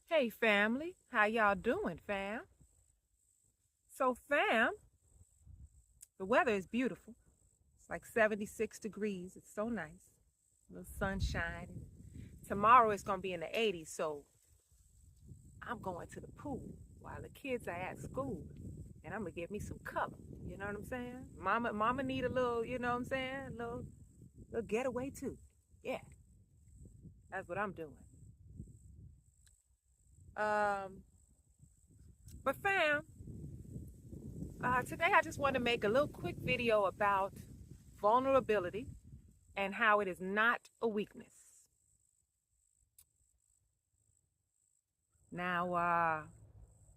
Hey family, how y'all doing, fam? So fam, the weather is beautiful. It's like 76 degrees. It's so nice. A little sunshine. Tomorrow it's gonna be in the 80s, so I'm going to the pool while the kids are at school. And I'm gonna get me some color. You know what I'm saying? Mama need a little, you know what I'm saying? A little getaway too. Yeah, that's what I'm doing. Um, but fam, today I just want to make a little quick video about vulnerability and how it is not a weakness. Now,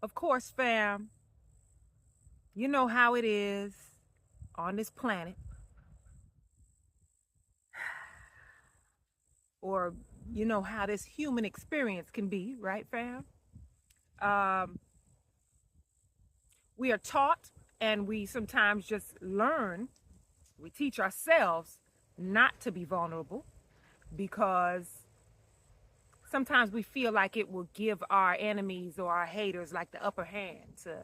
of course, fam, you know how it is on this planet, or you know how this human experience can be, right, fam? Um, we are taught and we sometimes just learn, we teach ourselves not to be vulnerable because sometimes we feel like it will give our enemies or our haters like the upper hand to,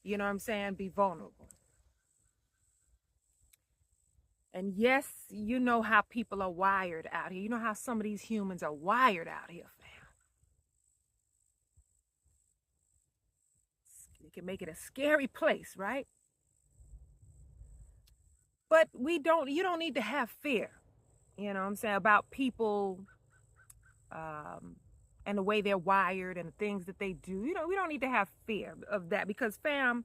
you know what I'm saying, be vulnerable. And yes, you know how people are wired out here. You know how some of these humans are wired out here, fam. It can make it a scary place, right? But you don't need to have fear, you know what I'm saying, about people um, and the way they're wired and the things that they do. You know, we don't need to have fear of that because, fam,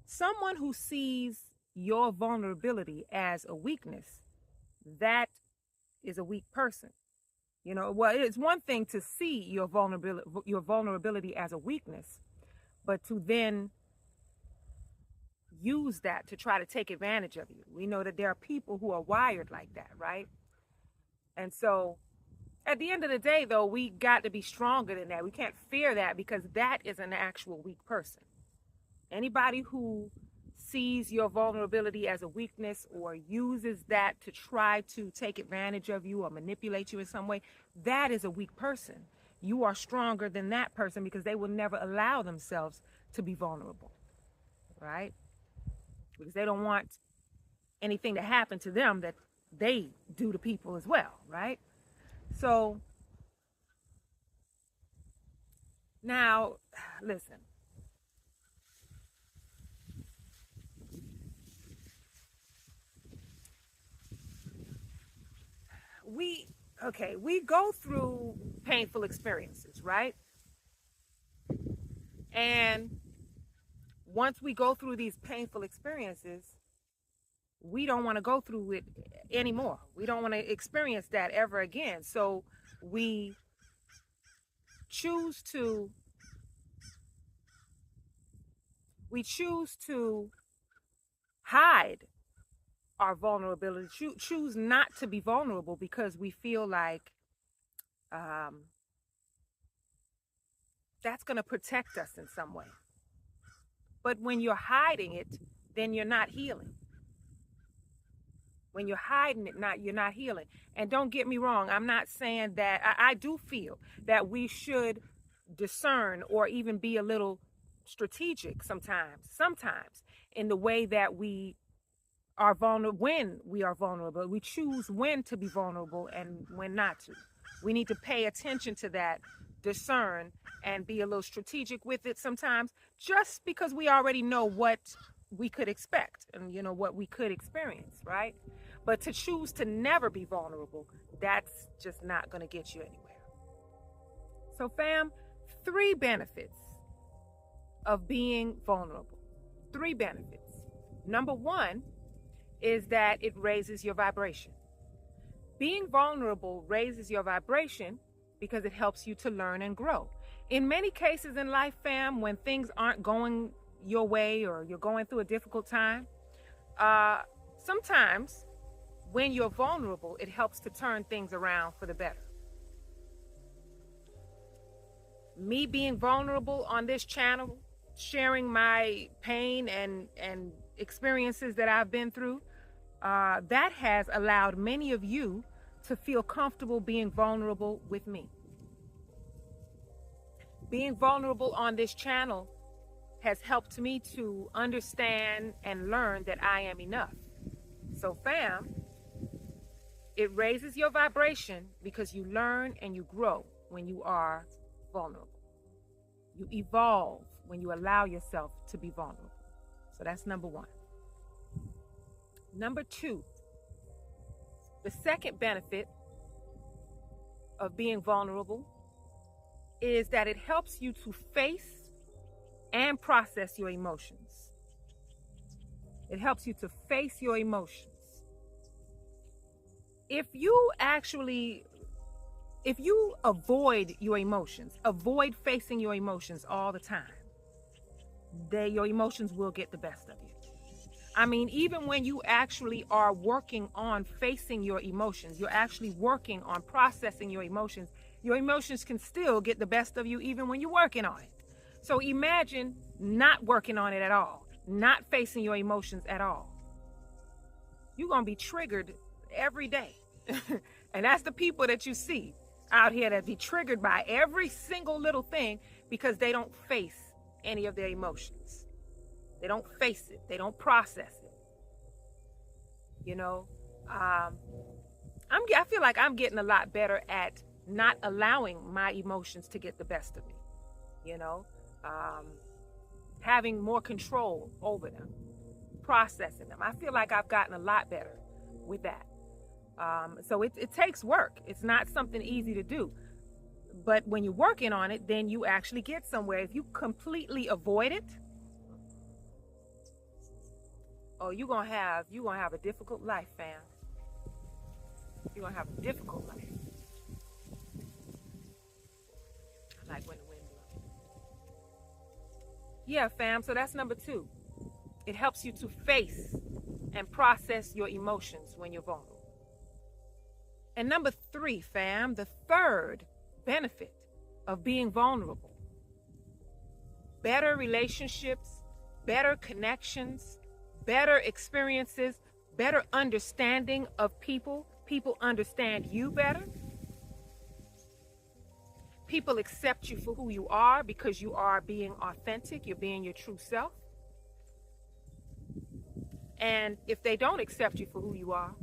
someone who sees your vulnerability as a weakness, that is a weak person. You know, well, it's one thing to see your vulnerability as a weakness, but to then use that to try to take advantage of you. We know that there are people who are wired like that, right? And so at the end of the day, though, we got to be stronger than that. We can't fear that because that is an actual weak person. Anybody who sees your vulnerability as a weakness or uses that to try to take advantage of you or manipulate you in some way, that is a weak person. You are stronger than that person because they will never allow themselves to be vulnerable, right? Because they don't want anything to happen to them that they do to people as well, right? So now, listen, we we go through painful experiences, right? And once we go through these painful experiences, we don't want to go through it anymore. We don't want to experience that ever again. So we choose to we choose to hide our vulnerability, choose not to be vulnerable because we feel like um, that's going to protect us in some way. But when you're hiding it, then you're not healing. When you're hiding it, you're not healing. And don't get me wrong, I'm not saying that I do feel that we should discern or even be a little strategic sometimes in the way that we are vulnerable. When we are vulnerable, we choose when to be vulnerable and when not to. We need to pay attention to that, discern, and be a little strategic with it sometimes, just because we already know what we could expect and you know what we could experience, right? But to choose to never be vulnerable, that's just not going to get you anywhere. So fam, 3 benefits of being vulnerable. 3 benefits. Number 1 is that it raises your vibration. Being vulnerable raises your vibration because it helps you to learn and grow. In many cases in life, fam, when things aren't going your way or you're going through a difficult time, sometimes when you're vulnerable, it helps to turn things around for the better. Me being vulnerable on this channel, sharing my pain and experiences that I've been through, that has allowed many of you to feel comfortable being vulnerable with me. Being vulnerable on this channel has helped me to understand and learn that I am enough. So fam, it raises your vibration because you learn and you grow when you are vulnerable. You evolve when you allow yourself to be vulnerable. So that's number one. Number two, the second benefit of being vulnerable is that it helps you to face and process your emotions. It helps you to face your emotions. If you avoid your emotions, avoid facing your emotions all the time, your emotions will get the best of you. I mean, even when you actually are working on facing your emotions, you're actually working on processing your emotions can still get the best of you even when you're working on it. So imagine not working on it at all, not facing your emotions at all. You're going to be triggered every day. And that's the people that you see out here that be triggered by every single little thing because they don't face any of their emotions. They don't face it. They don't process it. You know, I feel like I'm getting a lot better at not allowing my emotions to get the best of me. You know, having more control over them, processing them. I feel like I've gotten a lot better with that. So it takes work. It's not something easy to do. But when you're working on it, then you actually get somewhere. If you completely avoid it, you're gonna have a difficult life, fam. You're gonna have a difficult life. I like when the wind blows. Yeah, fam. So that's number two. It helps you to face and process your emotions when you're vulnerable. And number three, fam, the third benefit of being vulnerable: better relationships, better connections, better experiences, better understanding of people. People understand you better. People accept you for who you are because you are being authentic. You're being your true self. And if they don't accept you for who you are,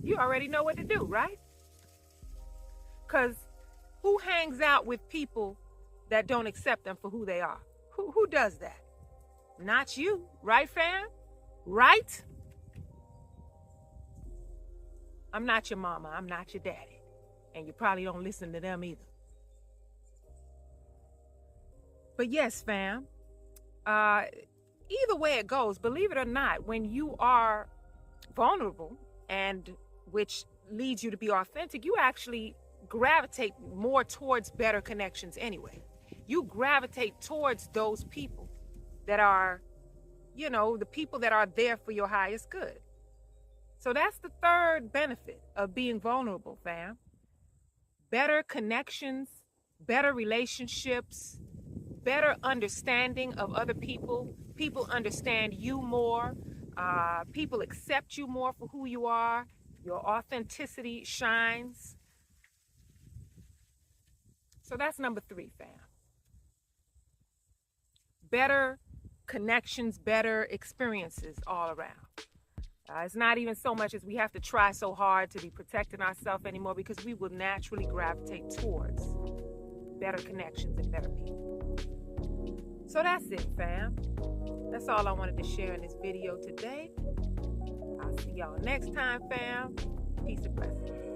you already know what to do, right? Because who hangs out with people that don't accept them for who they are? Who does that? Not you, right, fam? Right? I'm not your mama. I'm not your daddy. And you probably don't listen to them either. But yes, fam, either way it goes, believe it or not, when you are vulnerable, and which leads you to be authentic, you actually gravitate more towards better connections anyway. You gravitate towards those people that are, the people that are there for your highest good. So that's the third benefit of being vulnerable, fam. Better connections, better relationships, better understanding of other people. People understand you more. People accept you more for who you are. Your authenticity shines. So that's number three, fam. Better connections, better experiences all around. It's not even so much as we have to try so hard to be protecting ourselves anymore, because we will naturally gravitate towards better connections and better people. So that's it, fam. That's all I wanted to share in this video today. I'll see y'all next time, fam. Peace and blessings.